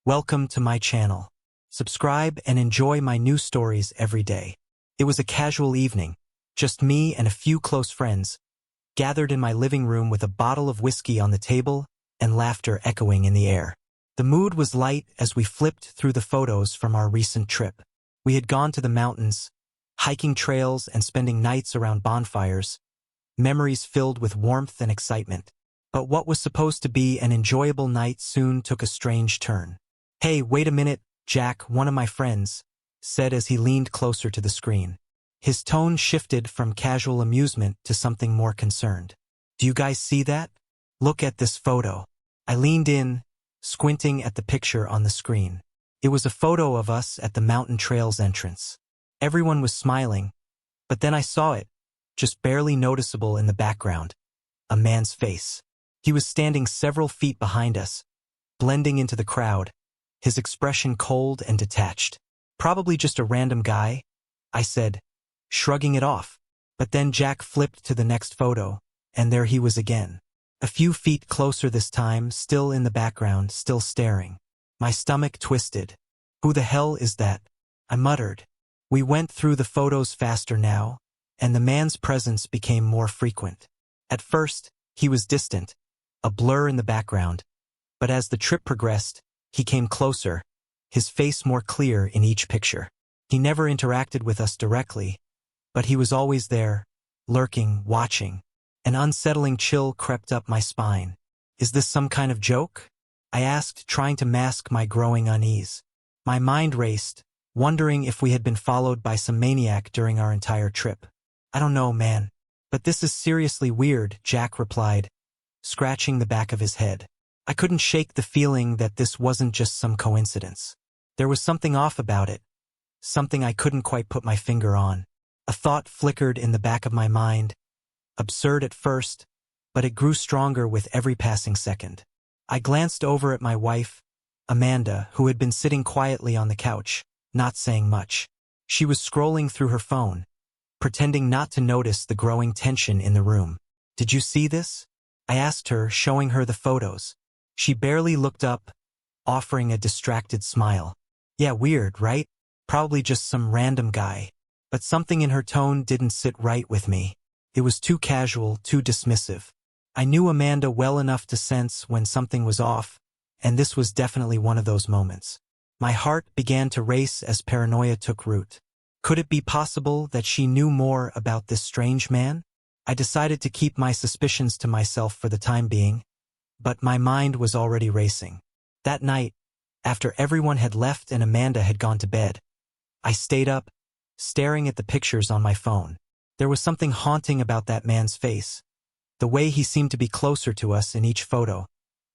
Welcome to my channel. Subscribe and enjoy my new stories every day. It was a casual evening, just me and a few close friends, gathered in my living room with a bottle of whiskey on the table and laughter echoing in the air. The mood was light as we flipped through the photos from our recent trip. We had gone to the mountains, hiking trails and spending nights around bonfires, memories filled with warmth and excitement. But what was supposed to be an enjoyable night soon took a strange turn. "Hey, wait a minute," Jack, one of my friends, said as he leaned closer to the screen. His tone shifted from casual amusement to something more concerned. "Do you guys see that? Look at this photo." I leaned in, squinting at the picture on the screen. It was a photo of us at the mountain trail's entrance. Everyone was smiling, but then I saw it, just barely noticeable in the background, a man's face. He was standing several feet behind us, blending into the crowd, his expression cold and detached. "Probably just a random guy," I said, shrugging it off. But then Jack flipped to the next photo, and there he was again. A few feet closer this time, still in the background, still staring. My stomach twisted. "Who the hell is that?" I muttered. We went through the photos faster now, and the man's presence became more frequent. At first, he was distant, a blur in the background, but as the trip progressed, he came closer, his face more clear in each picture. He never interacted with us directly, but he was always there, lurking, watching. An unsettling chill crept up my spine. "Is this some kind of joke?" I asked, trying to mask my growing unease. My mind raced, wondering if we had been followed by some maniac during our entire trip. "I don't know, man. But this is seriously weird," Jack replied, scratching the back of his head. I couldn't shake the feeling that this wasn't just some coincidence. There was something off about it, something I couldn't quite put my finger on. A thought flickered in the back of my mind, absurd at first, but it grew stronger with every passing second. I glanced over at my wife, Amanda, who had been sitting quietly on the couch, not saying much. She was scrolling through her phone, pretending not to notice the growing tension in the room. "Did you see this?" I asked her, showing her the photos. She barely looked up, offering a distracted smile. "Yeah, weird, right? Probably just some random guy." But something in her tone didn't sit right with me. It was too casual, too dismissive. I knew Amanda well enough to sense when something was off, and this was definitely one of those moments. My heart began to race as paranoia took root. Could it be possible that she knew more about this strange man? I decided to keep my suspicions to myself for the time being, but my mind was already racing. That night, after everyone had left and Amanda had gone to bed, I stayed up, staring at the pictures on my phone. There was something haunting about that man's face, the way he seemed to be closer to us in each photo,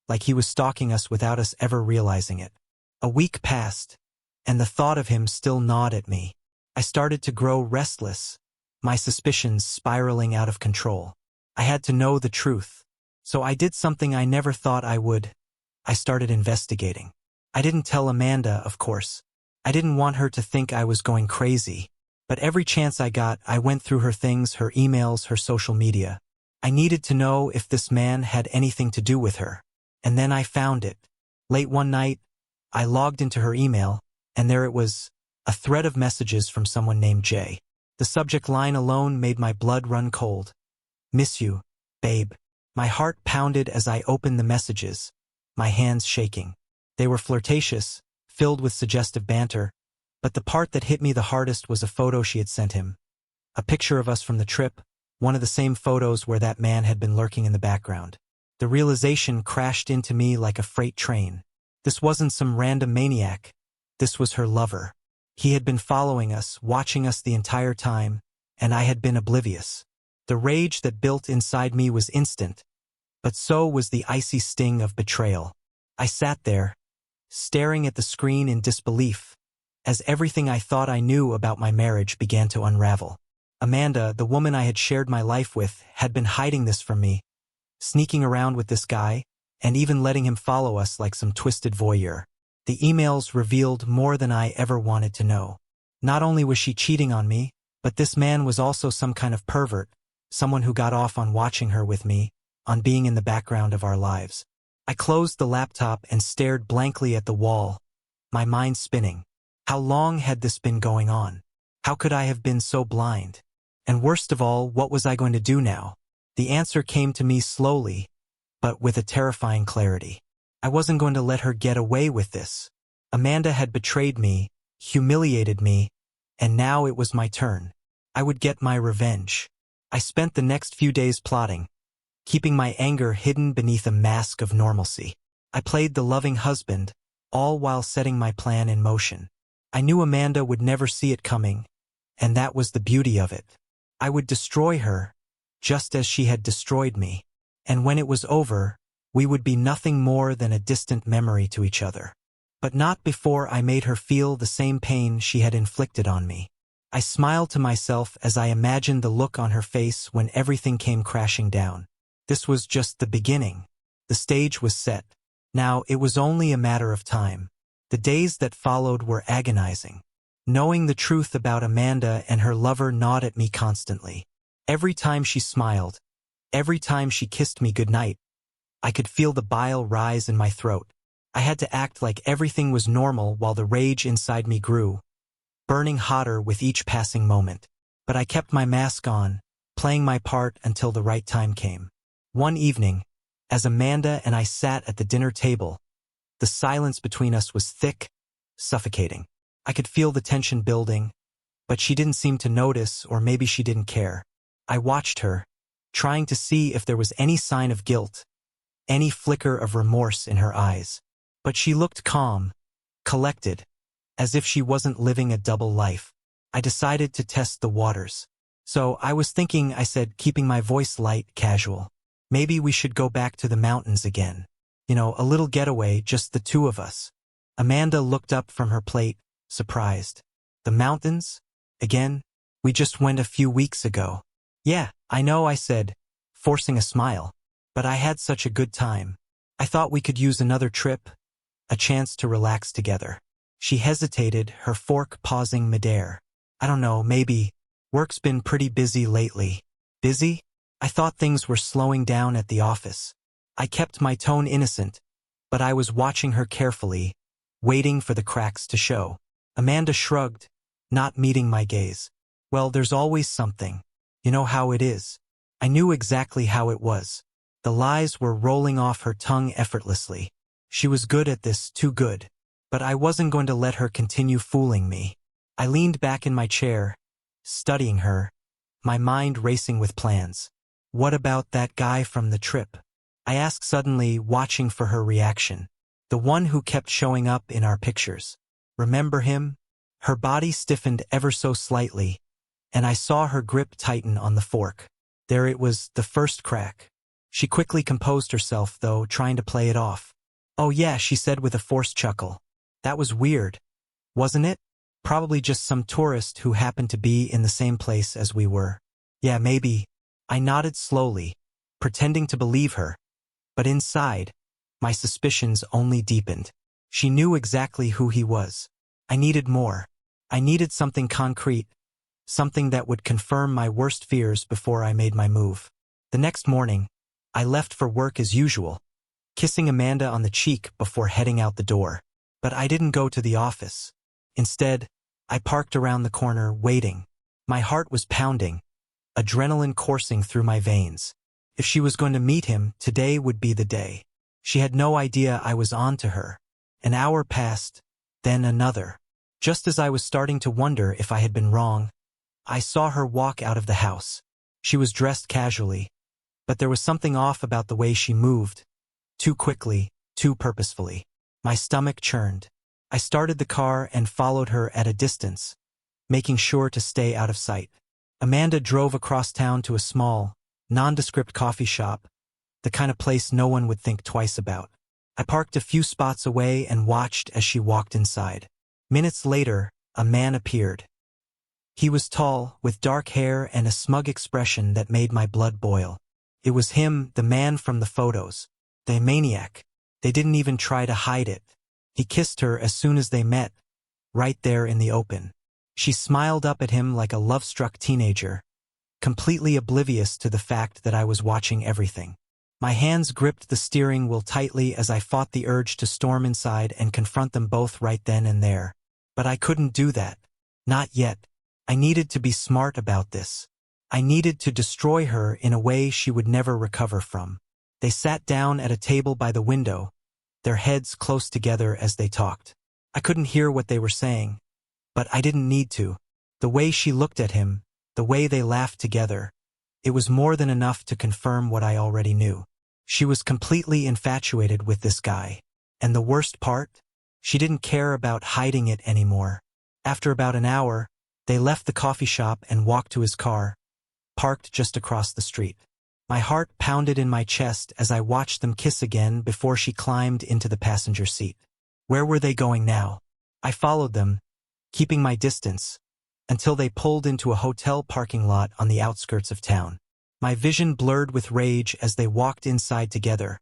like he was stalking us without us ever realizing it. A week passed, and the thought of him still gnawed at me. I started to grow restless, my suspicions spiraling out of control. I had to know the truth. So I did something I never thought I would. I started investigating. I didn't tell Amanda, of course. I didn't want her to think I was going crazy. But every chance I got, I went through her things, her emails, her social media. I needed to know if this man had anything to do with her. And then I found it. Late one night, I logged into her email, and there it was, a thread of messages from someone named Jay. The subject line alone made my blood run cold. "Miss you, babe." My heart pounded as I opened the messages, my hands shaking. They were flirtatious, filled with suggestive banter, but the part that hit me the hardest was a photo she had sent him. A picture of us from the trip, one of the same photos where that man had been lurking in the background. The realization crashed into me like a freight train. This wasn't some random maniac. This was her lover. He had been following us, watching us the entire time, and I had been oblivious. The rage that built inside me was instant, but so was the icy sting of betrayal. I sat there, staring at the screen in disbelief, as everything I thought I knew about my marriage began to unravel. Amanda, the woman I had shared my life with, had been hiding this from me, sneaking around with this guy, and even letting him follow us like some twisted voyeur. The emails revealed more than I ever wanted to know. Not only was she cheating on me, but this man was also some kind of pervert, someone who got off on watching her with me, on being in the background of our lives. I closed the laptop and stared blankly at the wall, my mind spinning. How long had this been going on? How could I have been so blind? And worst of all, what was I going to do now? The answer came to me slowly, but with a terrifying clarity. I wasn't going to let her get away with this. Amanda had betrayed me, humiliated me, and now it was my turn. I would get my revenge. I spent the next few days plotting, keeping my anger hidden beneath a mask of normalcy. I played the loving husband, all while setting my plan in motion. I knew Amanda would never see it coming, and that was the beauty of it. I would destroy her, just as she had destroyed me. And when it was over, we would be nothing more than a distant memory to each other. But not before I made her feel the same pain she had inflicted on me. I smiled to myself as I imagined the look on her face when everything came crashing down. This was just the beginning. The stage was set. Now it was only a matter of time. The days that followed were agonizing. Knowing the truth about Amanda and her lover gnawed at me constantly. Every time she smiled, every time she kissed me goodnight, I could feel the bile rise in my throat. I had to act like everything was normal while the rage inside me grew, burning hotter with each passing moment. But I kept my mask on, playing my part until the right time came. One evening, as Amanda and I sat at the dinner table, the silence between us was thick, suffocating. I could feel the tension building, but she didn't seem to notice, or maybe she didn't care. I watched her, trying to see if there was any sign of guilt, any flicker of remorse in her eyes. But she looked calm, collected, as if she wasn't living a double life. I decided to test the waters. So I was thinking, I said, keeping my voice light, casual. Maybe we should go back to the mountains again. A little getaway, just the two of us. Amanda looked up from her plate, surprised. The mountains? Again? We just went a few weeks ago. Yeah, I know, I said, forcing a smile. But I had such a good time. I thought we could use another trip, a chance to relax together. She hesitated, her fork pausing midair. I don't know, maybe. Work's been pretty busy lately. Busy? I thought things were slowing down at the office. I kept my tone innocent, but I was watching her carefully, waiting for the cracks to show. Amanda shrugged, not meeting my gaze. Well, there's always something. You know how it is. I knew exactly how it was. The lies were rolling off her tongue effortlessly. She was good at this, too good. But I wasn't going to let her continue fooling me. I leaned back in my chair, studying her, my mind racing with plans. What about that guy from the trip? I asked suddenly, watching for her reaction. The one who kept showing up in our pictures. Remember him? Her body stiffened ever so slightly, and I saw her grip tighten on the fork. There it was, the first crack. She quickly composed herself, though, trying to play it off. Oh yeah, she said with a forced chuckle. That was weird, wasn't it? Probably just some tourist who happened to be in the same place as we were. Yeah, maybe. I nodded slowly, pretending to believe her. But inside, my suspicions only deepened. She knew exactly who he was. I needed more. I needed something concrete, something that would confirm my worst fears before I made my move. The next morning, I left for work as usual, kissing Amanda on the cheek before heading out the door. But I didn't go to the office. Instead, I parked around the corner, waiting. My heart was pounding, adrenaline coursing through my veins. If she was going to meet him, today would be the day. She had no idea I was on to her. An hour passed, then another. Just as I was starting to wonder if I had been wrong, I saw her walk out of the house. She was dressed casually, but there was something off about the way she moved. Too quickly, too purposefully. My stomach churned. I started the car and followed her at a distance, making sure to stay out of sight. Amanda drove across town to a small, nondescript coffee shop, the kind of place no one would think twice about. I parked a few spots away and watched as she walked inside. Minutes later, a man appeared. He was tall, with dark hair and a smug expression that made my blood boil. It was him, the man from the photos. The maniac. They didn't even try to hide it. He kissed her as soon as they met, right there in the open. She smiled up at him like a love-struck teenager, completely oblivious to the fact that I was watching everything. My hands gripped the steering wheel tightly as I fought the urge to storm inside and confront them both right then and there. But I couldn't do that. Not yet. I needed to be smart about this. I needed to destroy her in a way she would never recover from. They sat down at a table by the window, their heads close together as they talked. I couldn't hear what they were saying, but I didn't need to. The way she looked at him, the way they laughed together, it was more than enough to confirm what I already knew. She was completely infatuated with this guy. And the worst part? She didn't care about hiding it anymore. After about an hour, they left the coffee shop and walked to his car, parked just across the street. My heart pounded in my chest as I watched them kiss again before she climbed into the passenger seat. Where were they going now? I followed them, keeping my distance, until they pulled into a hotel parking lot on the outskirts of town. My vision blurred with rage as they walked inside together,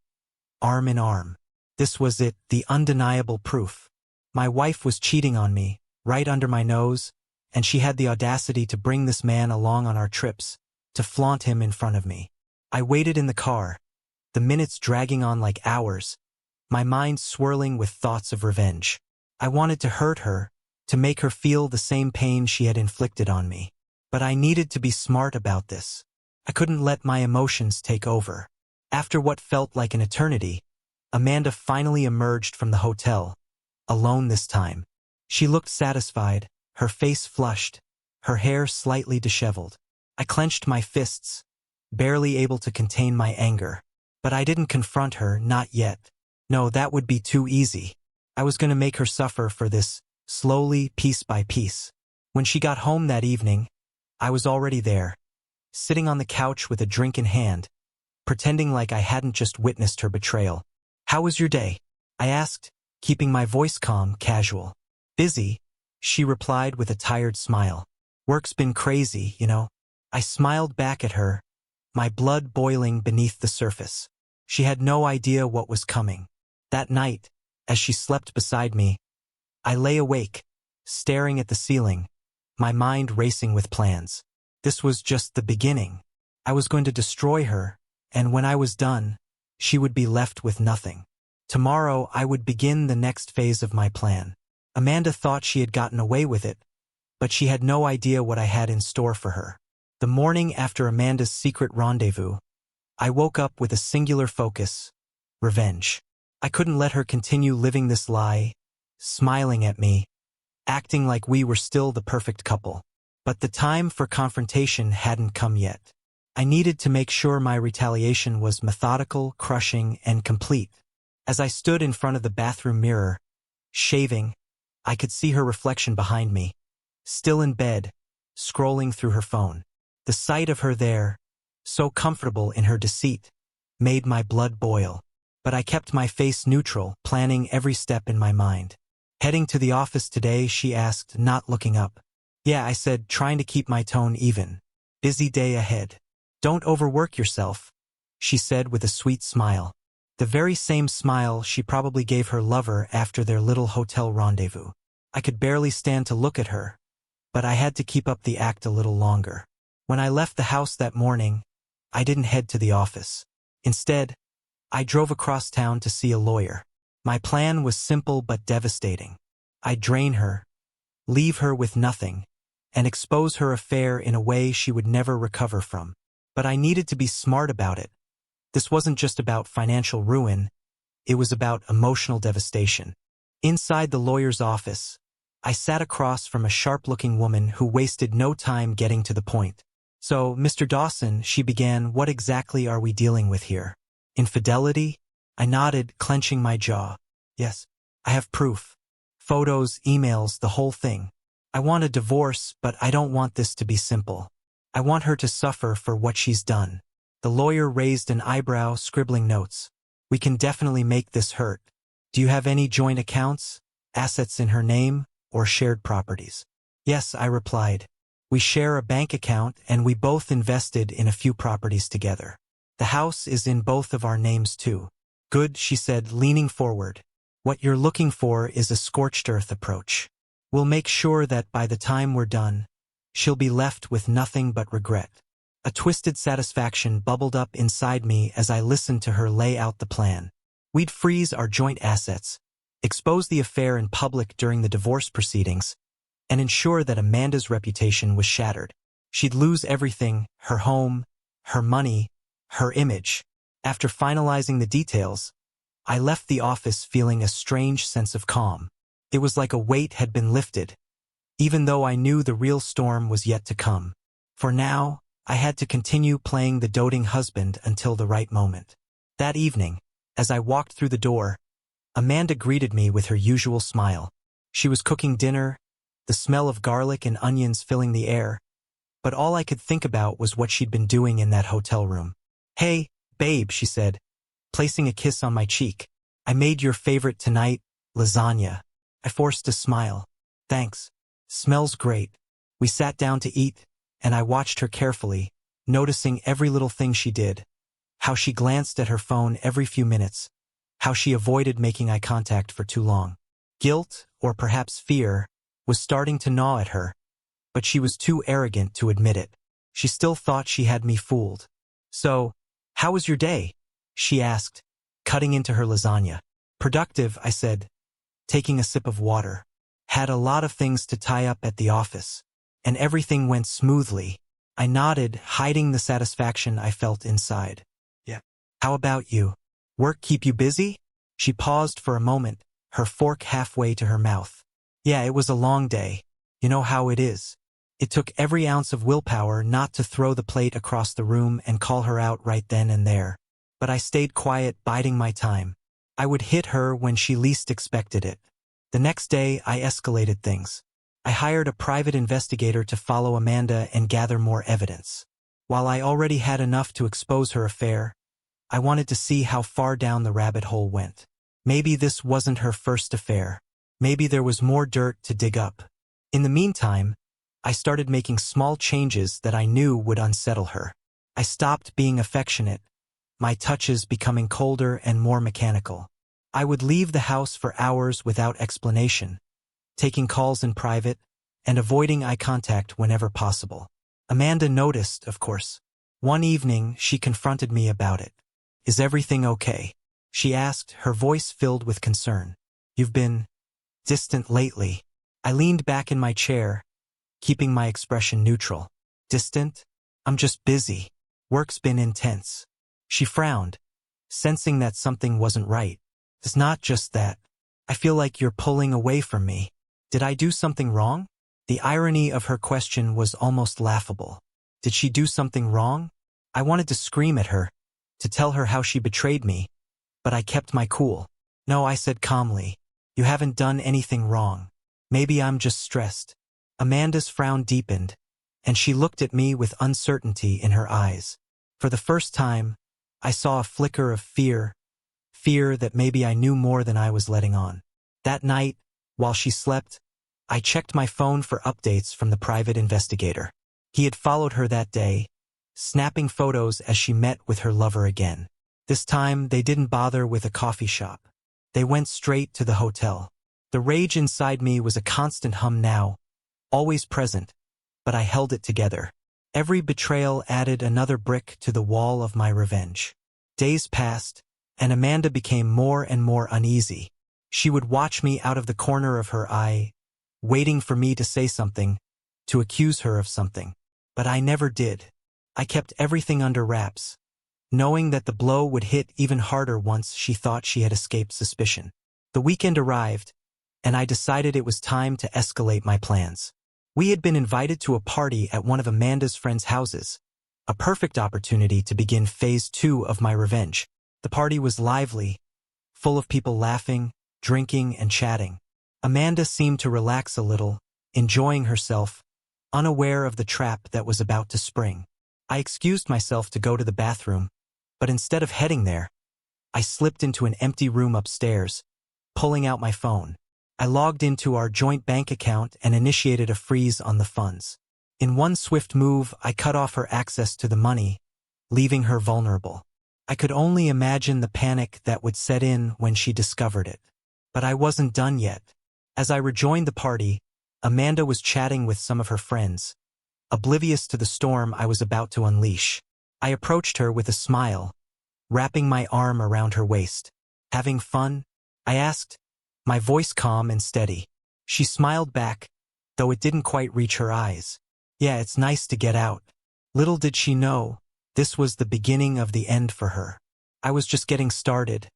arm in arm. This was it, the undeniable proof. My wife was cheating on me, right under my nose, and she had the audacity to bring this man along on our trips, to flaunt him in front of me. I waited in the car, the minutes dragging on like hours, my mind swirling with thoughts of revenge. I wanted to hurt her, to make her feel the same pain she had inflicted on me. But I needed to be smart about this. I couldn't let my emotions take over. After what felt like an eternity, Amanda finally emerged from the hotel, alone this time. She looked satisfied, her face flushed, her hair slightly disheveled. I clenched my fists, barely able to contain my anger. But I didn't confront her, not yet. No, that would be too easy. I was going to make her suffer for this, slowly, piece by piece. When she got home that evening, I was already there, sitting on the couch with a drink in hand, pretending like I hadn't just witnessed her betrayal. "How was your day?" I asked, keeping my voice calm, casual. "Busy," she replied with a tired smile. "Work's been crazy, you know." I smiled back at her, my blood boiling beneath the surface. She had no idea what was coming. That night, as she slept beside me, I lay awake, staring at the ceiling, my mind racing with plans. This was just the beginning. I was going to destroy her, and when I was done, she would be left with nothing. Tomorrow, I would begin the next phase of my plan. Amanda thought she had gotten away with it, but she had no idea what I had in store for her. The morning after Amanda's secret rendezvous, I woke up with a singular focus: revenge. I couldn't let her continue living this lie, smiling at me, acting like we were still the perfect couple. But the time for confrontation hadn't come yet. I needed to make sure my retaliation was methodical, crushing, and complete. As I stood in front of the bathroom mirror, shaving, I could see her reflection behind me, still in bed, scrolling through her phone. The sight of her there, so comfortable in her deceit, made my blood boil. But I kept my face neutral, planning every step in my mind. "Heading to the office today?" she asked, not looking up. "Yeah," I said, trying to keep my tone even. "Busy day ahead." "Don't overwork yourself," she said with a sweet smile. The very same smile she probably gave her lover after their little hotel rendezvous. I could barely stand to look at her, but I had to keep up the act a little longer. When I left the house that morning, I didn't head to the office. Instead, I drove across town to see a lawyer. My plan was simple but devastating. I'd drain her, leave her with nothing, and expose her affair in a way she would never recover from. But I needed to be smart about it. This wasn't just about financial ruin, it was about emotional devastation. Inside the lawyer's office, I sat across from a sharp-looking woman who wasted no time getting to the point. "So, Mr. Dawson," she began, "what exactly are we dealing with here? Infidelity?" I nodded, clenching my jaw. "Yes, I have proof. Photos, emails, the whole thing. I want a divorce, but I don't want this to be simple. I want her to suffer for what she's done." The lawyer raised an eyebrow, scribbling notes. "We can definitely make this hurt. Do you have any joint accounts, assets in her name, or shared properties?" "Yes," I replied. "We share a bank account and we both invested in a few properties together. The house is in both of our names too." "Good," she said, leaning forward. "What you're looking for is a scorched earth approach. We'll make sure that by the time we're done, she'll be left with nothing but regret." A twisted satisfaction bubbled up inside me as I listened to her lay out the plan. We'd freeze our joint assets, expose the affair in public during the divorce proceedings, and ensure that Amanda's reputation was shattered. She'd lose everything: her home, her money, her image. After finalizing the details, I left the office feeling a strange sense of calm. It was like a weight had been lifted, even though I knew the real storm was yet to come. For now, I had to continue playing the doting husband until the right moment. That evening, as I walked through the door, Amanda greeted me with her usual smile. She was cooking dinner, the smell of garlic and onions filling the air, but all I could think about was what she'd been doing in that hotel room. "Hey, babe," she said, placing a kiss on my cheek. "I made your favorite tonight, lasagna." I forced a smile. "Thanks. Smells great." We sat down to eat, and I watched her carefully, noticing every little thing she did. How she glanced at her phone every few minutes. How she avoided making eye contact for too long. Guilt, or perhaps fear, was starting to gnaw at her, but she was too arrogant to admit it. She still thought she had me fooled. "So, how was your day?" she asked, cutting into her lasagna. "Productive," I said, taking a sip of water. "Had a lot of things to tie up at the office, and everything went smoothly." I nodded, hiding the satisfaction I felt inside. "Yeah. How about you? Work keep you busy?" She paused for a moment, her fork halfway to her mouth. "Yeah, it was a long day. You know how it is." It took every ounce of willpower not to throw the plate across the room and call her out right then and there. But I stayed quiet, biding my time. I would hit her when she least expected it. The next day, I escalated things. I hired a private investigator to follow Amanda and gather more evidence. While I already had enough to expose her affair, I wanted to see how far down the rabbit hole went. Maybe this wasn't her first affair. Maybe there was more dirt to dig up. In the meantime, I started making small changes that I knew would unsettle her. I stopped being affectionate, my touches becoming colder and more mechanical. I would leave the house for hours without explanation, taking calls in private, and avoiding eye contact whenever possible. Amanda noticed, of course. One evening, she confronted me about it. "Is everything okay?" she asked, her voice filled with concern. "You've been distant lately." I leaned back in my chair, keeping my expression neutral. "Distant? I'm just busy. Work's been intense." She frowned, sensing that something wasn't right. "It's not just that. I feel like you're pulling away from me. Did I do something wrong?" The irony of her question was almost laughable. Did she do something wrong? I wanted to scream at her, to tell her how she betrayed me, but I kept my cool. "No," I said calmly. "You haven't done anything wrong. Maybe I'm just stressed." Amanda's frown deepened, and she looked at me with uncertainty in her eyes. For the first time, I saw a flicker of fear that maybe I knew more than I was letting on. That night, while she slept, I checked my phone for updates from the private investigator. He had followed her that day, snapping photos as she met with her lover again. This time, they didn't bother with a coffee shop. They went straight to the hotel. The rage inside me was a constant hum now, always present, but I held it together. Every betrayal added another brick to the wall of my revenge. Days passed, and Amanda became more and more uneasy. She would watch me out of the corner of her eye, waiting for me to say something, to accuse her of something. But I never did. I kept everything under wraps, knowing that the blow would hit even harder once she thought she had escaped suspicion. The weekend arrived, and I decided it was time to escalate my plans. We had been invited to a party at one of Amanda's friends' houses, a perfect opportunity to begin phase 2 of my revenge. The party was lively, full of people laughing, drinking, and chatting. Amanda seemed to relax a little, enjoying herself, unaware of the trap that was about to spring. I excused myself to go to the bathroom, but instead of heading there, I slipped into an empty room upstairs, pulling out my phone. I logged into our joint bank account and initiated a freeze on the funds. In one swift move, I cut off her access to the money, leaving her vulnerable. I could only imagine the panic that would set in when she discovered it. But I wasn't done yet. As I rejoined the party, Amanda was chatting with some of her friends, oblivious to the storm I was about to unleash. I approached her with a smile, wrapping my arm around her waist. "Having fun?" I asked, my voice calm and steady. She smiled back, though it didn't quite reach her eyes. "Yeah, it's nice to get out." Little did she know, this was the beginning of the end for her. I was just getting started,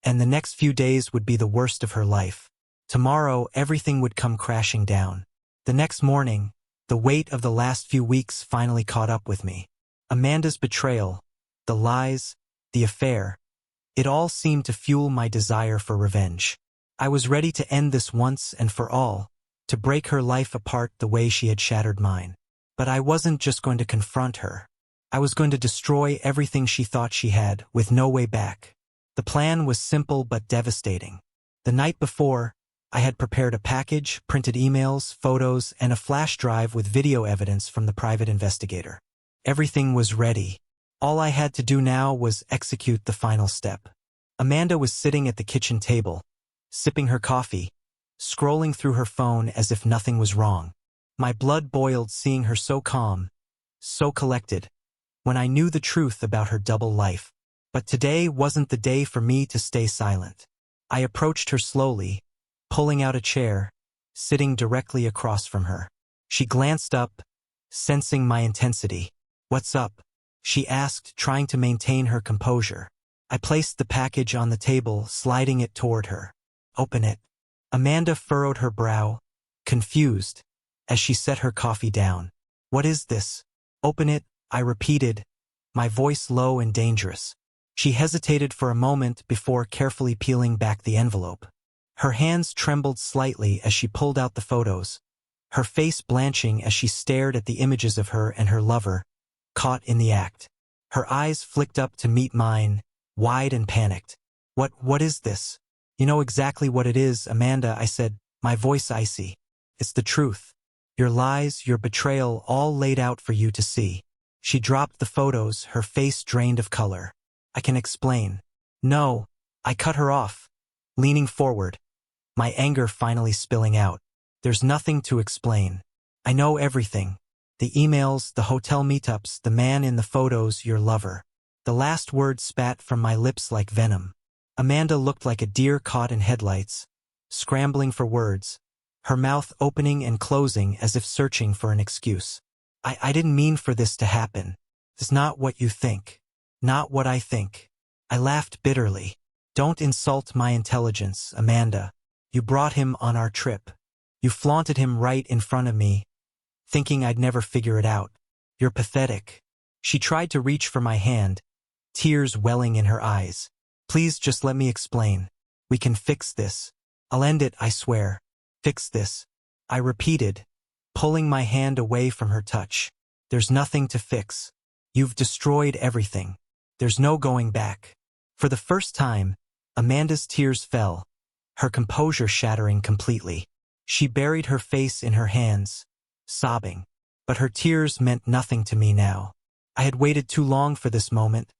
and the next few days would be the worst of her life. Tomorrow, everything would come crashing down. The next morning, the weight of the last few weeks finally caught up with me. Amanda's betrayal, the lies, the affair, it all seemed to fuel my desire for revenge. I was ready to end this once and for all, to break her life apart the way she had shattered mine. But I wasn't just going to confront her. I was going to destroy everything she thought she had, with no way back. The plan was simple but devastating. The night before, I had prepared a package, printed emails, photos, and a flash drive with video evidence from the private investigator. Everything was ready. All I had to do now was execute the final step. Amanda was sitting at the kitchen table, sipping her coffee, scrolling through her phone as if nothing was wrong. My blood boiled seeing her so calm, so collected, when I knew the truth about her double life. But today wasn't the day for me to stay silent. I approached her slowly, pulling out a chair, sitting directly across from her. She glanced up, sensing my intensity. "What's up?" she asked, trying to maintain her composure. I placed the package on the table, sliding it toward her. "Open it." Amanda furrowed her brow, confused, as she set her coffee down. "What is this?" "Open it," I repeated, my voice low and dangerous. She hesitated for a moment before carefully peeling back the envelope. Her hands trembled slightly as she pulled out the photos, her face blanching as she stared at the images of her and her lover, caught in the act. Her eyes flicked up to meet mine, wide and panicked. What is this?" "You know exactly what it is, Amanda," I said, my voice icy. "It's the truth. Your lies, your betrayal, all laid out for you to see." She dropped the photos, her face drained of color. "I can explain." "No," I cut her off, leaning forward, my anger finally spilling out. "There's nothing to explain. I know everything. The emails, the hotel meetups, the man in the photos, your lover." The last word spat from my lips like venom. Amanda looked like a deer caught in headlights, scrambling for words, her mouth opening and closing as if searching for an excuse. I didn't mean for this to happen. It's not what you think. Not what I think." I laughed bitterly. "Don't insult my intelligence, Amanda. You brought him on our trip. You flaunted him right in front of me, thinking I'd never figure it out. You're pathetic." She tried to reach for my hand, tears welling in her eyes. "Please just let me explain. We can fix this. I'll end it, I swear." "Fix this," I repeated, pulling my hand away from her touch. "There's nothing to fix. You've destroyed everything. There's no going back." For the first time, Amanda's tears fell, her composure shattering completely. She buried her face in her hands, sobbing. But her tears meant nothing to me now. I had waited too long for this moment,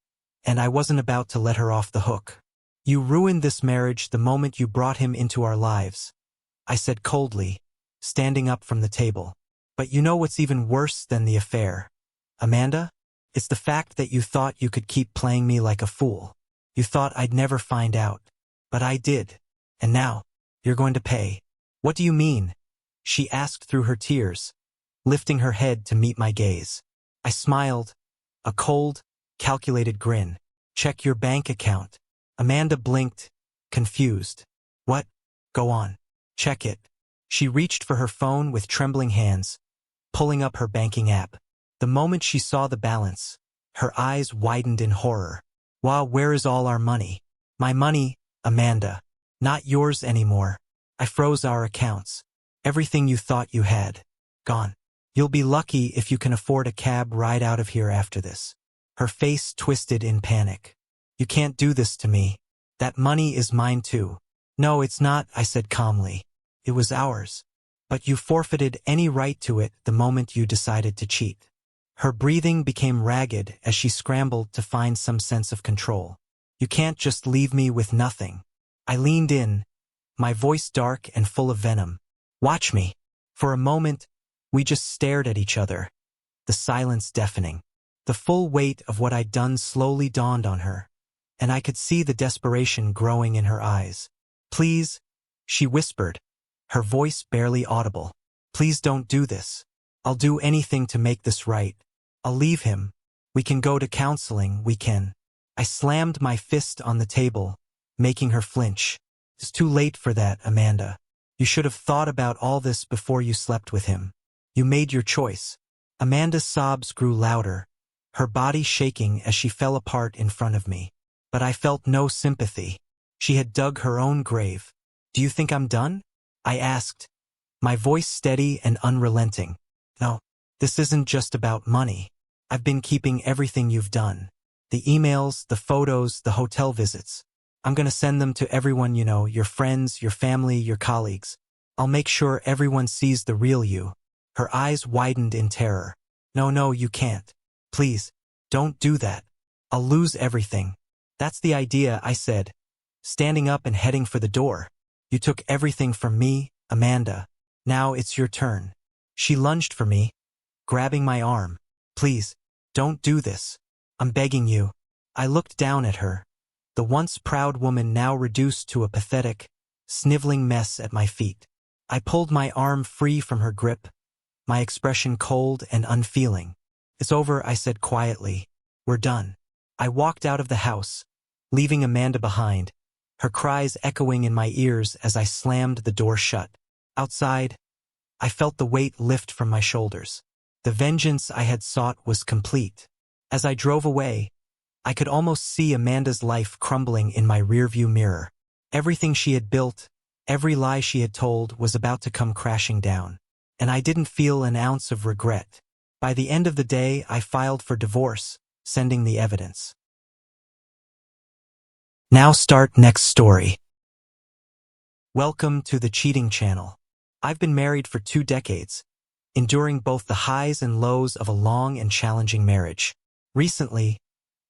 and I wasn't about to let her off the hook. "You ruined this marriage the moment you brought him into our lives," I said coldly, standing up from the table. "But you know what's even worse than the affair, Amanda? It's the fact that you thought you could keep playing me like a fool. You thought I'd never find out. But I did. And now, you're going to pay." "What do you mean?" she asked through her tears, lifting her head to meet my gaze. I smiled, a cold, calculated grin. "Check your bank account." Amanda blinked, confused. "What?" "Go on. Check it." She reached for her phone with trembling hands, pulling up her banking app. The moment she saw the balance, her eyes widened in horror. "Wow, where is all our money?" "My money, Amanda. Not yours anymore. I froze our accounts. Everything you thought you had. Gone. You'll be lucky if you can afford a cab ride out of here after this." Her face twisted in panic. "You can't do this to me. That money is mine too." "No, it's not," I said calmly. "It was ours. But you forfeited any right to it the moment you decided to cheat." Her breathing became ragged as she scrambled to find some sense of control. "You can't just leave me with nothing." I leaned in, my voice dark and full of venom. "Watch me." For a moment, we just stared at each other, the silence deafening. The full weight of what I'd done slowly dawned on her, and I could see the desperation growing in her eyes. "Please," she whispered, her voice barely audible. "Please don't do this. I'll do anything to make this right. I'll leave him. We can go to counseling, we can." I slammed my fist on the table, making her flinch. "It's too late for that, Amanda. You should have thought about all this before you slept with him. You made your choice." Amanda's sobs grew louder, her body shaking as she fell apart in front of me. But I felt no sympathy. She had dug her own grave. "Do you think I'm done?" I asked, my voice steady and unrelenting. "No, this isn't just about money. I've been keeping everything you've done. The emails, the photos, the hotel visits. I'm gonna send them to everyone you know, your friends, your family, your colleagues. I'll make sure everyone sees the real you." Her eyes widened in terror. No, you can't. Please, don't do that. I'll lose everything." "That's the idea," I said, standing up and heading for the door. "You took everything from me, Amanda. Now it's your turn." She lunged for me, grabbing my arm. "Please, don't do this. I'm begging you." I looked down at her, the once proud woman now reduced to a pathetic, sniveling mess at my feet. I pulled my arm free from her grip, my expression cold and unfeeling. "It's over," I said quietly. "We're done." I walked out of the house, leaving Amanda behind, her cries echoing in my ears as I slammed the door shut. Outside, I felt the weight lift from my shoulders. The vengeance I had sought was complete. As I drove away, I could almost see Amanda's life crumbling in my rearview mirror. Everything she had built, every lie she had told was about to come crashing down. And I didn't feel an ounce of regret. By the end of the day, I filed for divorce, sending the evidence. Now start next story. Welcome to the cheating channel. I've been married for 2 decades, enduring both the highs and lows of a long and challenging marriage. Recently,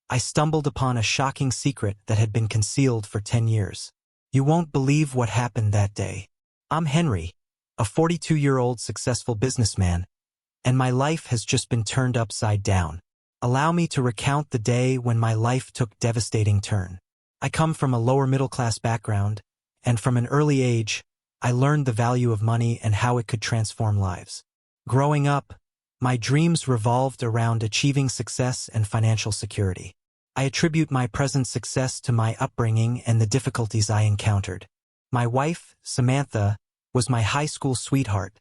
I stumbled upon a shocking secret that had been concealed for 10 years. You won't believe what happened that day. I'm Henry, a 42-year-old successful businessman, and my life has just been turned upside down. Allow me to recount the day when my life took devastating turn. I come from a lower middle-class background, and from an early age, I learned the value of money and how it could transform lives. Growing up, my dreams revolved around achieving success and financial security. I attribute my present success to my upbringing and the difficulties I encountered. My wife, Samantha, was my high school sweetheart,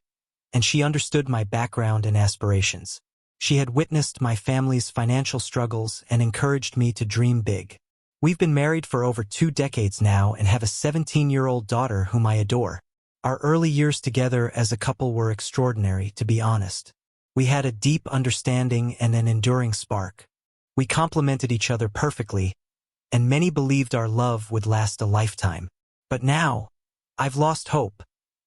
and she understood my background and aspirations. She had witnessed my family's financial struggles and encouraged me to dream big. We've been married for over 2 decades now and have a 17-year-old daughter whom I adore. Our early years together as a couple were extraordinary, to be honest. We had a deep understanding and an enduring spark. We complemented each other perfectly, and many believed our love would last a lifetime. But now, I've lost hope,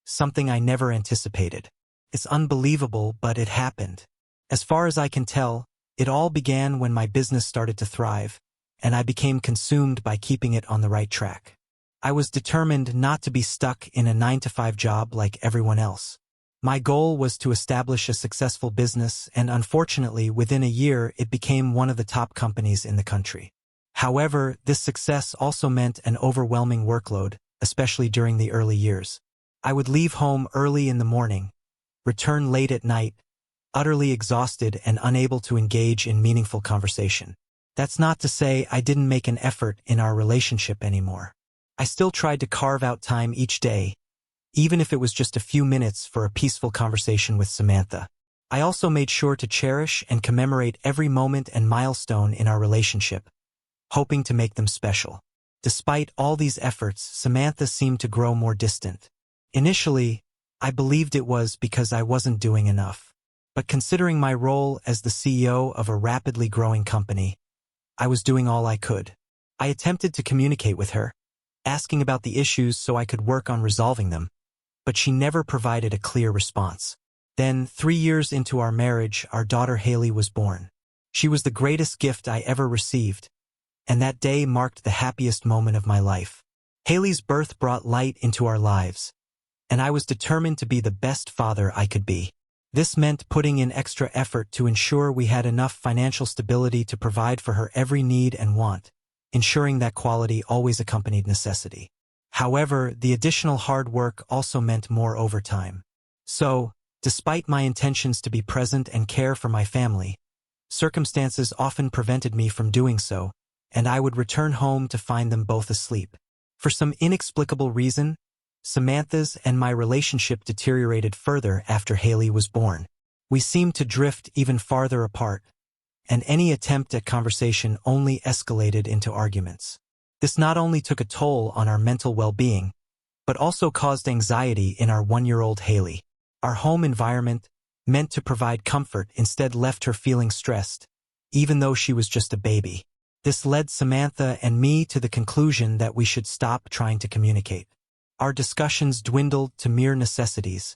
something I never anticipated. It's unbelievable, but it happened. As far as I can tell, it all began when my business started to thrive, and I became consumed by keeping it on the right track. I was determined not to be stuck in a 9-to-5 job like everyone else. My goal was to establish a successful business, and unfortunately, within a year, it became one of the top companies in the country. However, this success also meant an overwhelming workload, especially during the early years. I would leave home early in the morning, return late at night, utterly exhausted and unable to engage in meaningful conversation. That's not to say I didn't make an effort in our relationship anymore. I still tried to carve out time each day, even if it was just a few minutes for a peaceful conversation with Samantha. I also made sure to cherish and commemorate every moment and milestone in our relationship, hoping to make them special. Despite all these efforts, Samantha seemed to grow more distant. Initially, I believed it was because I wasn't doing enough. But considering my role as the CEO of a rapidly growing company, I was doing all I could. I attempted to communicate with her, asking about the issues so I could work on resolving them, but she never provided a clear response. Then, 3 years into our marriage, our daughter Haley was born. She was the greatest gift I ever received, and that day marked the happiest moment of my life. Haley's birth brought light into our lives, and I was determined to be the best father I could be. This meant putting in extra effort to ensure we had enough financial stability to provide for her every need and want, ensuring that quality always accompanied necessity. However, the additional hard work also meant more overtime. So, despite my intentions to be present and care for my family, circumstances often prevented me from doing so, and I would return home to find them both asleep. For some inexplicable reason, Samantha's and my relationship deteriorated further after Haley was born. We seemed to drift even farther apart, and any attempt at conversation only escalated into arguments. This not only took a toll on our mental well-being, but also caused anxiety in our 1-year-old Haley. Our home environment, meant to provide comfort, instead left her feeling stressed, even though she was just a baby. This led Samantha and me to the conclusion that we should stop trying to communicate. Our discussions dwindled to mere necessities,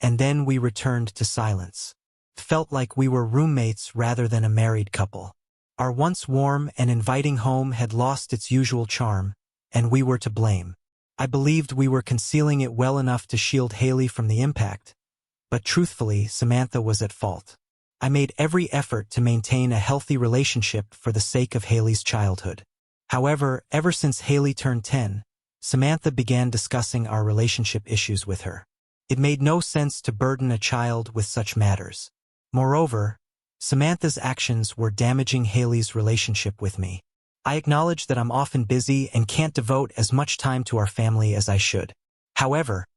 and then we returned to silence. It felt like we were roommates rather than a married couple. Our once warm and inviting home had lost its usual charm, and we were to blame. I believed we were concealing it well enough to shield Haley from the impact, but truthfully, Samantha was at fault. I made every effort to maintain a healthy relationship for the sake of Haley's childhood. However, ever since Haley turned 10, Samantha began discussing our relationship issues with her. It made no sense to burden a child with such matters. Moreover, Samantha's actions were damaging Haley's relationship with me. I acknowledge that I'm often busy and can't devote as much time to our family as I should. However,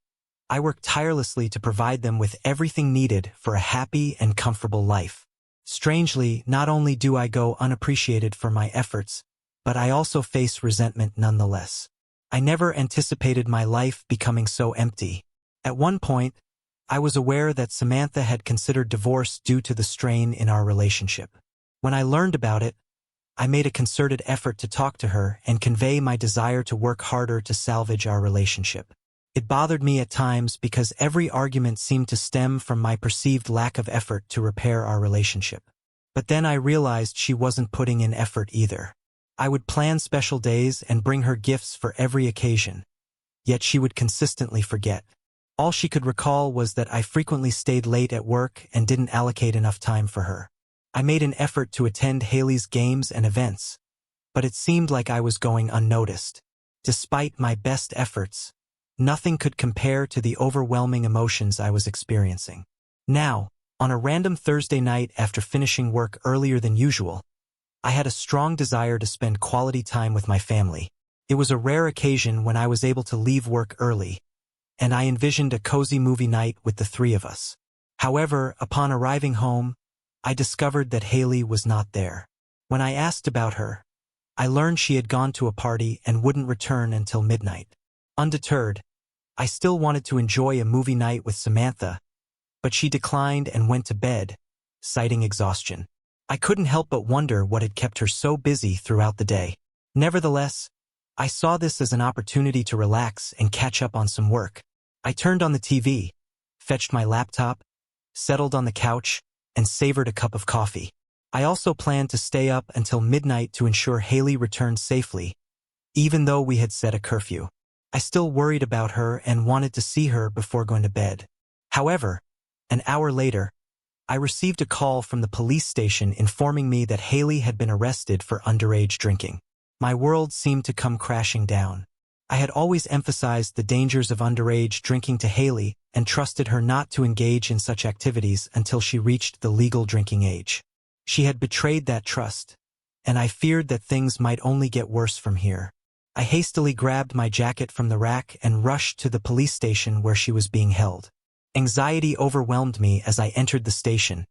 I work tirelessly to provide them with everything needed for a happy and comfortable life. Strangely, not only do I go unappreciated for my efforts, but I also face resentment nonetheless. I never anticipated my life becoming so empty. At one point, I was aware that Samantha had considered divorce due to the strain in our relationship. When I learned about it, I made a concerted effort to talk to her and convey my desire to work harder to salvage our relationship. It bothered me at times because every argument seemed to stem from my perceived lack of effort to repair our relationship. But then I realized she wasn't putting in effort either. I would plan special days and bring her gifts for every occasion, yet she would consistently forget. All she could recall was that I frequently stayed late at work and didn't allocate enough time for her. I made an effort to attend Haley's games and events, but it seemed like I was going unnoticed. Despite my best efforts, nothing could compare to the overwhelming emotions I was experiencing. Now, on a random Thursday night after finishing work earlier than usual, I had a strong desire to spend quality time with my family. It was a rare occasion when I was able to leave work early, and I envisioned a cozy movie night with the three of us. However, upon arriving home, I discovered that Haley was not there. When I asked about her, I learned she had gone to a party and wouldn't return until midnight. Undeterred, I still wanted to enjoy a movie night with Samantha, but she declined and went to bed, citing exhaustion. I couldn't help but wonder what had kept her so busy throughout the day. Nevertheless, I saw this as an opportunity to relax and catch up on some work. I turned on the TV, fetched my laptop, settled on the couch, and savored a cup of coffee. I also planned to stay up until midnight to ensure Haley returned safely, even though we had set a curfew. I still worried about her and wanted to see her before going to bed. However, an hour later, I received a call from the police station informing me that Haley had been arrested for underage drinking. My world seemed to come crashing down. I had always emphasized the dangers of underage drinking to Haley and trusted her not to engage in such activities until she reached the legal drinking age. She had betrayed that trust, and I feared that things might only get worse from here. I hastily grabbed my jacket from the rack and rushed to the police station where she was being held. Anxiety overwhelmed me as I entered the station,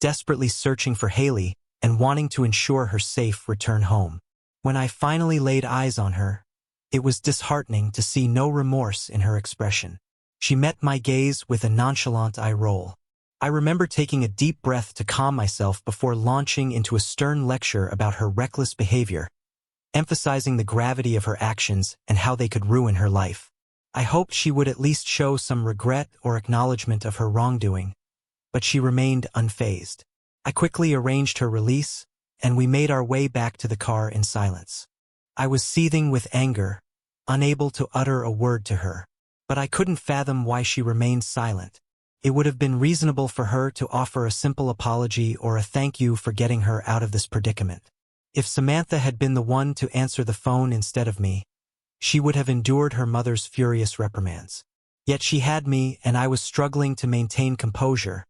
desperately searching for Haley and wanting to ensure her safe return home. When I finally laid eyes on her, it was disheartening to see no remorse in her expression. She met my gaze with a nonchalant eye roll. I remember taking a deep breath to calm myself before launching into a stern lecture about her reckless behavior, emphasizing the gravity of her actions and how they could ruin her life. I hoped she would at least show some regret or acknowledgement of her wrongdoing, but she remained unfazed. I quickly arranged her release, and we made our way back to the car in silence. I was seething with anger, unable to utter a word to her, but I couldn't fathom why she remained silent. It would have been reasonable for her to offer a simple apology or a thank you for getting her out of this predicament. If Samantha had been the one to answer the phone instead of me, she would have endured her mother's furious reprimands. Yet she had me, and I was struggling to maintain composure,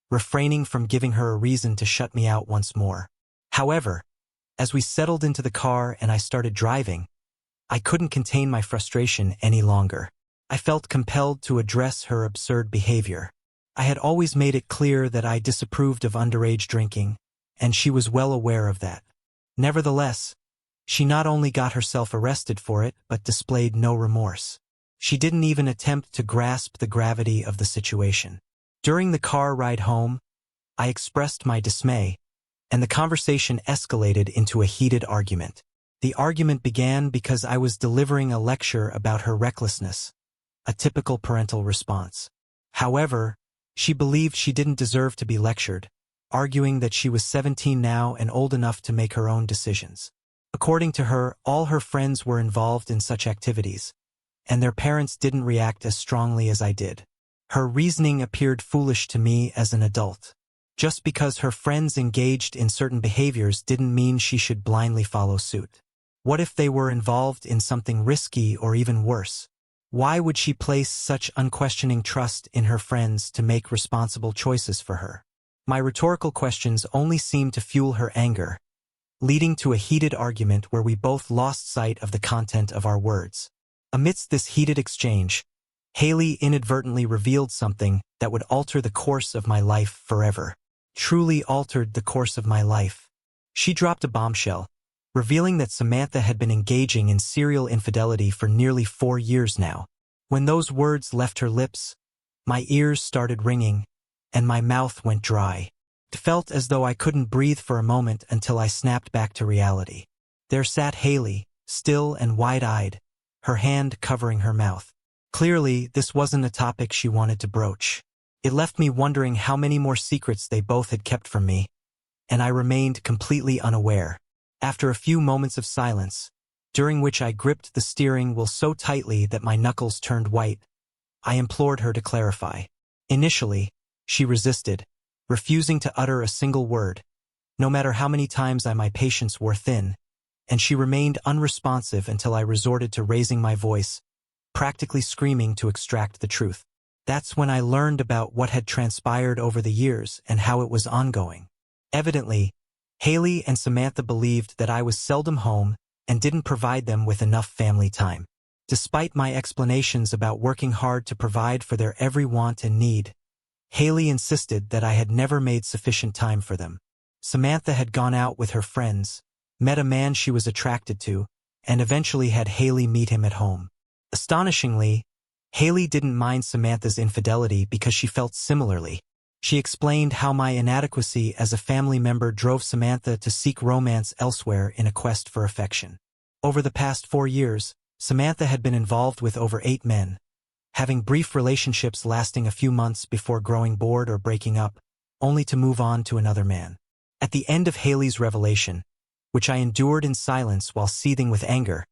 refraining from giving her a reason to shut me out once more. However, as we settled into the car and I started driving, I couldn't contain my frustration any longer. I felt compelled to address her absurd behavior. I had always made it clear that I disapproved of underage drinking, and she was well aware of that. Nevertheless, she not only got herself arrested for it but displayed no remorse. She didn't even attempt to grasp the gravity of the situation. During the car ride home, I expressed my dismay, and the conversation escalated into a heated argument. The argument began because I was delivering a lecture about her recklessness, a typical parental response. However, she believed she didn't deserve to be lectured, arguing that she was 17 now and old enough to make her own decisions. According to her, all her friends were involved in such activities, and their parents didn't react as strongly as I did. Her reasoning appeared foolish to me as an adult. Just because her friends engaged in certain behaviors didn't mean she should blindly follow suit. What if they were involved in something risky or even worse? Why would she place such unquestioning trust in her friends to make responsible choices for her? My rhetorical questions only seemed to fuel her anger, leading to a heated argument where we both lost sight of the content of our words. Amidst this heated exchange, Haley inadvertently revealed something that would alter the course of my life forever. Truly altered the course of my life. She dropped a bombshell, revealing that Samantha had been engaging in serial infidelity for nearly 4 years now. When those words left her lips, my ears started ringing, and my mouth went dry. It felt as though I couldn't breathe for a moment until I snapped back to reality. There sat Haley, still and wide-eyed, her hand covering her mouth. Clearly, this wasn't a topic she wanted to broach. It left me wondering how many more secrets they both had kept from me, and I remained completely unaware. After a few moments of silence, during which I gripped the steering wheel so tightly that my knuckles turned white, I implored her to clarify. Initially, she resisted, refusing to utter a single word, no matter how many times my patience wore thin, and she remained unresponsive until I resorted to raising my voice, practically screaming to extract the truth. That's when I learned about what had transpired over the years and how it was ongoing. Evidently, Haley and Samantha believed that I was seldom home and didn't provide them with enough family time. Despite my explanations about working hard to provide for their every want and need, Haley insisted that I had never made sufficient time for them. Samantha had gone out with her friends, met a man she was attracted to, and eventually had Haley meet him at home. Astonishingly, Haley didn't mind Samantha's infidelity because she felt similarly. She explained how my inadequacy as a family member drove Samantha to seek romance elsewhere in a quest for affection. Over the past 4 years, Samantha had been involved with over 8 men, having brief relationships lasting a few months before growing bored or breaking up, only to move on to another man. At the end of Haley's revelation, which I endured in silence while seething with anger,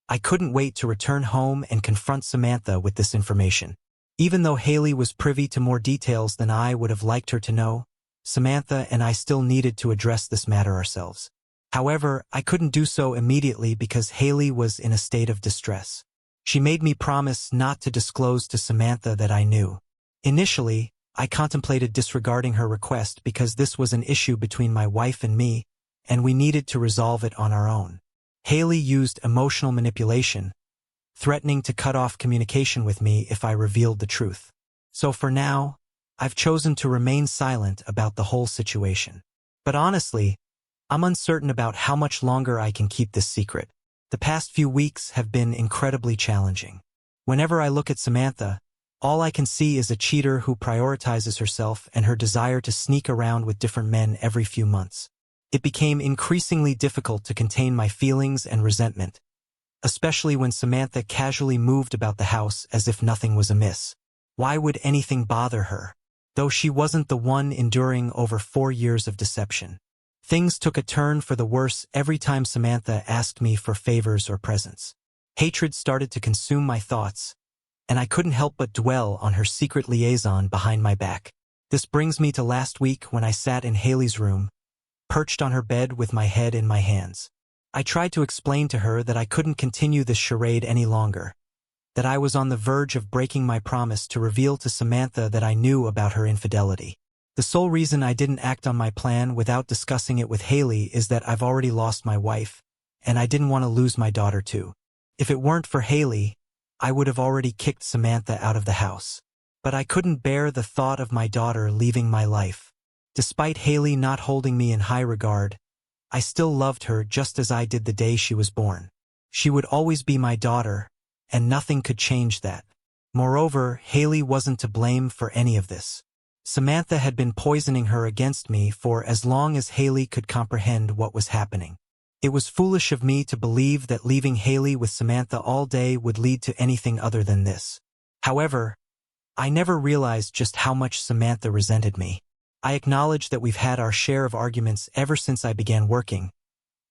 I couldn't wait to return home and confront Samantha with this information. Even though Haley was privy to more details than I would have liked her to know, Samantha and I still needed to address this matter ourselves. However, I couldn't do so immediately because Haley was in a state of distress. She made me promise not to disclose to Samantha that I knew. Initially, I contemplated disregarding her request because this was an issue between my wife and me, and we needed to resolve it on our own. Haley used emotional manipulation, threatening to cut off communication with me if I revealed the truth. So for now, I've chosen to remain silent about the whole situation. But honestly, I'm uncertain about how much longer I can keep this secret. The past few weeks have been incredibly challenging. Whenever I look at Samantha, all I can see is a cheater who prioritizes herself and her desire to sneak around with different men every few months. It became increasingly difficult to contain my feelings and resentment, especially when Samantha casually moved about the house as if nothing was amiss. Why would anything bother her? Though she wasn't the one enduring over 4 years of deception. Things took a turn for the worse every time Samantha asked me for favors or presents. Hatred started to consume my thoughts, and I couldn't help but dwell on her secret liaison behind my back. This brings me to last week when I sat in Haley's room, perched on her bed with my head in my hands. I tried to explain to her that I couldn't continue this charade any longer, that I was on the verge of breaking my promise to reveal to Samantha that I knew about her infidelity. The sole reason I didn't act on my plan without discussing it with Haley is that I've already lost my wife, and I didn't want to lose my daughter too. If it weren't for Haley, I would have already kicked Samantha out of the house. But I couldn't bear the thought of my daughter leaving my life. Despite Haley not holding me in high regard, I still loved her just as I did the day she was born. She would always be my daughter, and nothing could change that. Moreover, Haley wasn't to blame for any of this. Samantha had been poisoning her against me for as long as Haley could comprehend what was happening. It was foolish of me to believe that leaving Haley with Samantha all day would lead to anything other than this. However, I never realized just how much Samantha resented me. I acknowledge that we've had our share of arguments ever since I began working,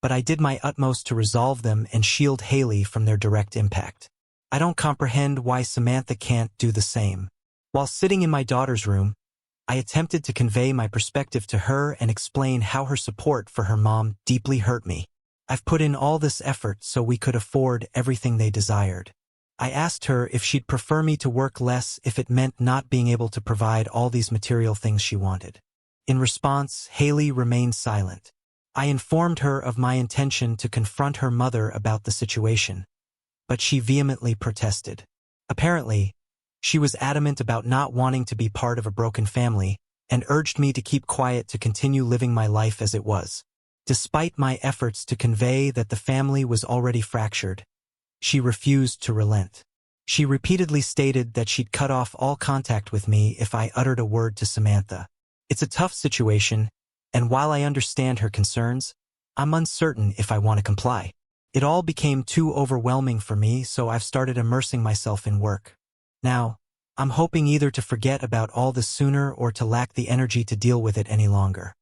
but I did my utmost to resolve them and shield Haley from their direct impact. I don't comprehend why Samantha can't do the same. While sitting in my daughter's room, I attempted to convey my perspective to her and explain how her support for her mom deeply hurt me. I've put in all this effort so we could afford everything they desired. I asked her if she'd prefer me to work less if it meant not being able to provide all these material things she wanted. In response, Haley remained silent. I informed her of my intention to confront her mother about the situation, but she vehemently protested. Apparently, she was adamant about not wanting to be part of a broken family and urged me to keep quiet to continue living my life as it was. Despite my efforts to convey that the family was already fractured, she refused to relent. She repeatedly stated that she'd cut off all contact with me if I uttered a word to Samantha. It's a tough situation, and while I understand her concerns, I'm uncertain if I want to comply. It all became too overwhelming for me, so I've started immersing myself in work. Now, I'm hoping either to forget about all this sooner or to lack the energy to deal with it any longer.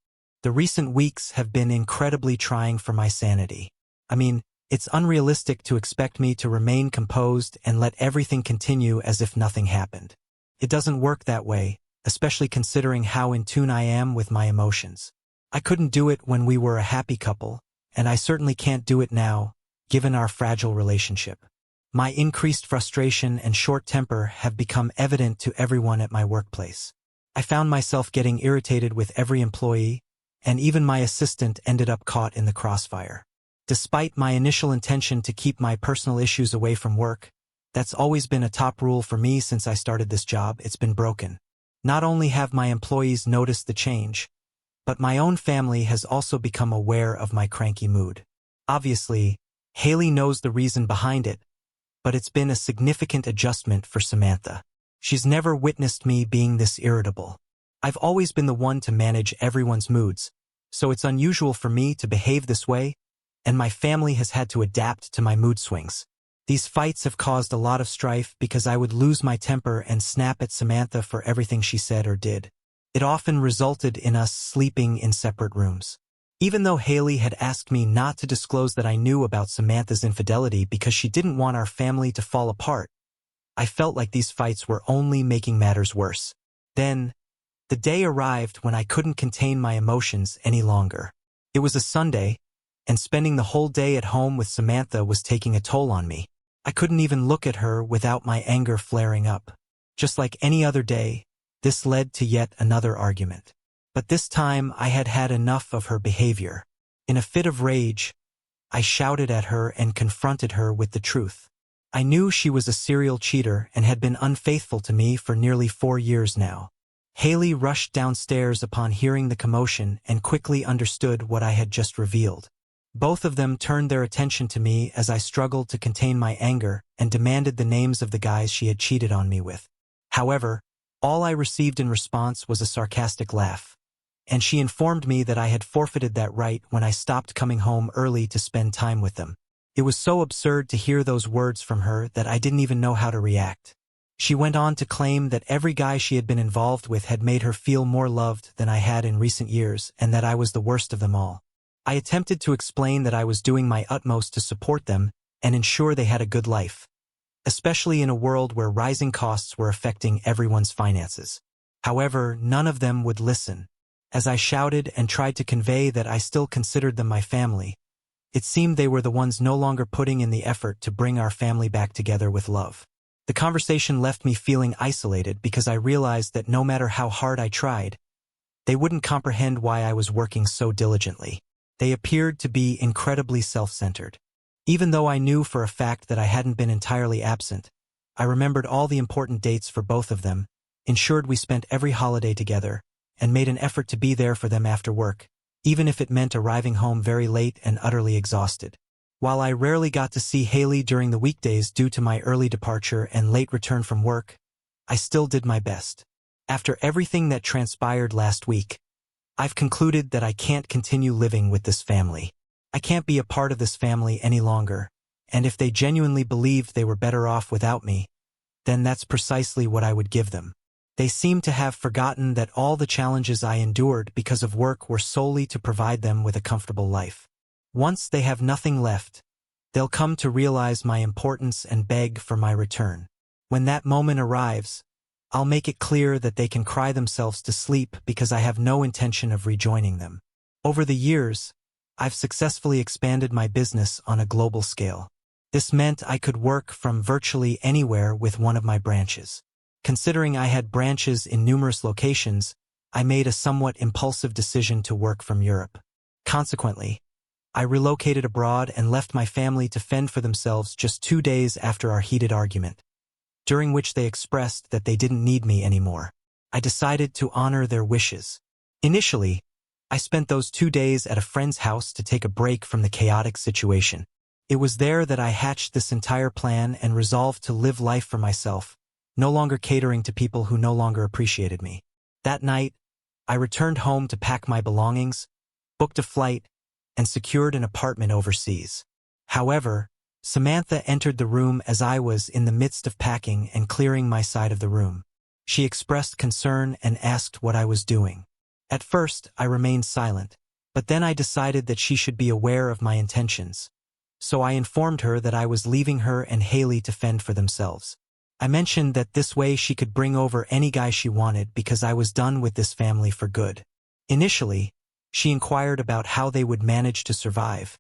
The recent weeks have been incredibly trying for my sanity. I mean, it's unrealistic to expect me to remain composed and let everything continue as if nothing happened. It doesn't work that way, especially considering how in tune I am with my emotions. I couldn't do it when we were a happy couple, and I certainly can't do it now, given our fragile relationship. My increased frustration and short temper have become evident to everyone at my workplace. I found myself getting irritated with every employee, and even my assistant ended up caught in the crossfire. Despite my initial intention to keep my personal issues away from work, that's always been a top rule for me since I started this job. It's been broken. Not only have my employees noticed the change, but my own family has also become aware of my cranky mood. Obviously, Haley knows the reason behind it, but it's been a significant adjustment for Samantha. She's never witnessed me being this irritable. I've always been the one to manage everyone's moods, so it's unusual for me to behave this way, and my family has had to adapt to my mood swings. These fights have caused a lot of strife because I would lose my temper and snap at Samantha for everything she said or did. It often resulted in us sleeping in separate rooms. Even though Haley had asked me not to disclose that I knew about Samantha's infidelity because she didn't want our family to fall apart, I felt like these fights were only making matters worse. Then, the day arrived when I couldn't contain my emotions any longer. It was a Sunday, and spending the whole day at home with Samantha was taking a toll on me. I couldn't even look at her without my anger flaring up. Just like any other day, this led to yet another argument. But this time I had had enough of her behavior. In a fit of rage, I shouted at her and confronted her with the truth. I knew she was a serial cheater and had been unfaithful to me for nearly 4 years now. Haley rushed downstairs upon hearing the commotion and quickly understood what I had just revealed. Both of them turned their attention to me as I struggled to contain my anger and demanded the names of the guys she had cheated on me with. However, all I received in response was a sarcastic laugh, and she informed me that I had forfeited that right when I stopped coming home early to spend time with them. It was so absurd to hear those words from her that I didn't even know how to react. She went on to claim that every guy she had been involved with had made her feel more loved than I had in recent years and that I was the worst of them all. I attempted to explain that I was doing my utmost to support them and ensure they had a good life, especially in a world where rising costs were affecting everyone's finances. However, none of them would listen. As I shouted and tried to convey that I still considered them my family, it seemed they were the ones no longer putting in the effort to bring our family back together with love. The conversation left me feeling isolated because I realized that no matter how hard I tried, they wouldn't comprehend why I was working so diligently. They appeared to be incredibly self-centered. Even though I knew for a fact that I hadn't been entirely absent, I remembered all the important dates for both of them, ensured we spent every holiday together, and made an effort to be there for them after work, even if it meant arriving home very late and utterly exhausted. While I rarely got to see Haley during the weekdays due to my early departure and late return from work, I still did my best. After everything that transpired last week, I've concluded that I can't continue living with this family. I can't be a part of this family any longer, and if they genuinely believed they were better off without me, then that's precisely what I would give them. They seem to have forgotten that all the challenges I endured because of work were solely to provide them with a comfortable life. Once they have nothing left, they'll come to realize my importance and beg for my return. When that moment arrives, I'll make it clear that they can cry themselves to sleep because I have no intention of rejoining them. Over the years, I've successfully expanded my business on a global scale. This meant I could work from virtually anywhere with one of my branches. Considering I had branches in numerous locations, I made a somewhat impulsive decision to work from Europe. Consequently, I relocated abroad and left my family to fend for themselves just 2 days after our heated argument, during which they expressed that they didn't need me anymore. I decided to honor their wishes. Initially, I spent those 2 days at a friend's house to take a break from the chaotic situation. It was there that I hatched this entire plan and resolved to live life for myself, no longer catering to people who no longer appreciated me. That night, I returned home to pack my belongings, booked a flight, and secured an apartment overseas. However, Samantha entered the room as I was in the midst of packing and clearing my side of the room. She expressed concern and asked what I was doing. At first, I remained silent, but then I decided that she should be aware of my intentions. So I informed her that I was leaving her and Haley to fend for themselves. I mentioned that this way she could bring over any guy she wanted because I was done with this family for good. Initially, she inquired about how they would manage to survive,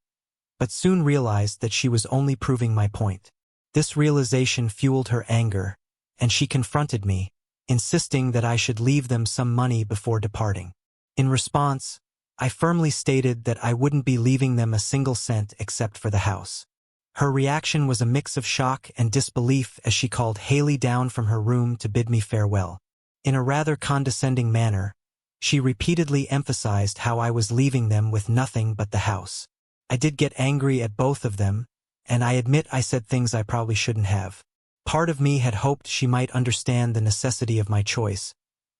but soon realized that she was only proving my point. This realization fueled her anger, and she confronted me, insisting that I should leave them some money before departing. In response, I firmly stated that I wouldn't be leaving them a single cent except for the house. Her reaction was a mix of shock and disbelief as she called Haley down from her room to bid me farewell. In a rather condescending manner, she repeatedly emphasized how I was leaving them with nothing but the house. I did get angry at both of them, and I admit I said things I probably shouldn't have. Part of me had hoped she might understand the necessity of my choice,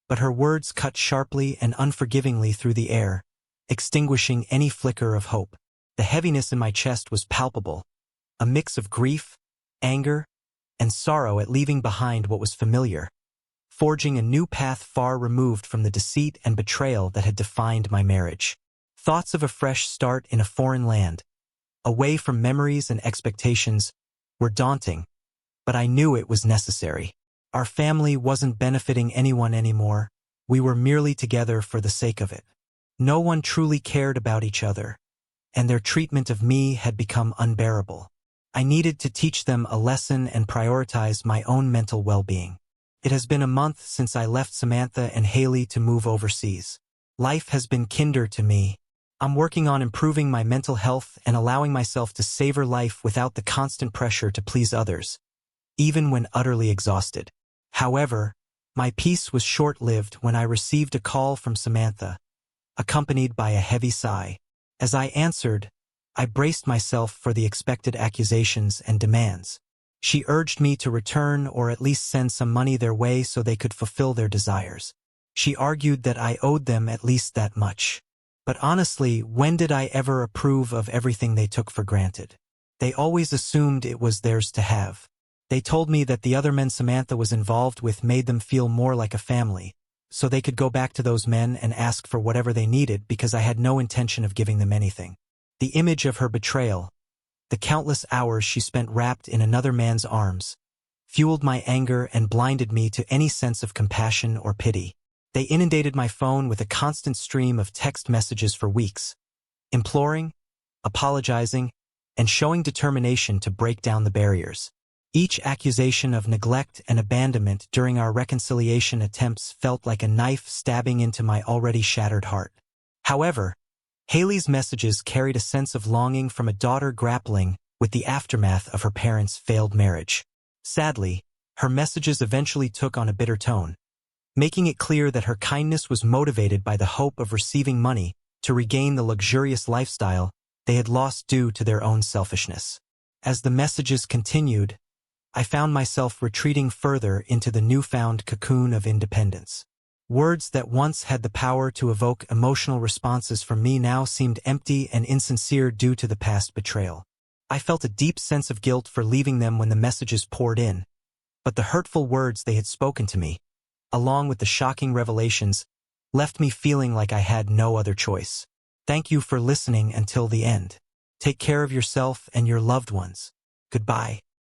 but her words cut sharply and unforgivingly through the air, extinguishing any flicker of hope. The heaviness in my chest was palpable, a mix of grief, anger, and sorrow at leaving behind what was familiar, forging a new path far removed from the deceit and betrayal that had defined my marriage. Thoughts of a fresh start in a foreign land, away from memories and expectations, were daunting, but I knew it was necessary. Our family wasn't benefiting anyone anymore. We were merely together for the sake of it. No one truly cared about each other, and their treatment of me had become unbearable. I needed to teach them a lesson and prioritize my own mental well-being. It has been a month since I left Samantha and Haley to move overseas. Life has been kinder to me. I'm working on improving my mental health and allowing myself to savor life without the constant pressure to please others, even when utterly exhausted. However, my peace was short-lived when I received a call from Samantha, accompanied by a heavy sigh. As I answered, I braced myself for the expected accusations and demands. She urged me to return or at least send some money their way so they could fulfill their desires. She argued that I owed them at least that much. But honestly, when did I ever approve of everything they took for granted? They always assumed it was theirs to have. They told me that the other men Samantha was involved with made them feel more like a family, so they could go back to those men and ask for whatever they needed because I had no intention of giving them anything. The image of her betrayal, the countless hours she spent wrapped in another man's arms, fueled my anger and blinded me to any sense of compassion or pity. They inundated my phone with a constant stream of text messages for weeks, imploring, apologizing, and showing determination to break down the barriers. Each accusation of neglect and abandonment during our reconciliation attempts felt like a knife stabbing into my already shattered heart. However, Haley's messages carried a sense of longing from a daughter grappling with the aftermath of her parents' failed marriage. Sadly, her messages eventually took on a bitter tone, making it clear that her kindness was motivated by the hope of receiving money to regain the luxurious lifestyle they had lost due to their own selfishness. As the messages continued, I found myself retreating further into the newfound cocoon of independence. Words that once had the power to evoke emotional responses from me now seemed empty and insincere due to the past betrayal. I felt a deep sense of guilt for leaving them when the messages poured in, but the hurtful words they had spoken to me, along with the shocking revelations, left me feeling like I had no other choice. Thank you for listening until the end. Take care of yourself and your loved ones. Goodbye.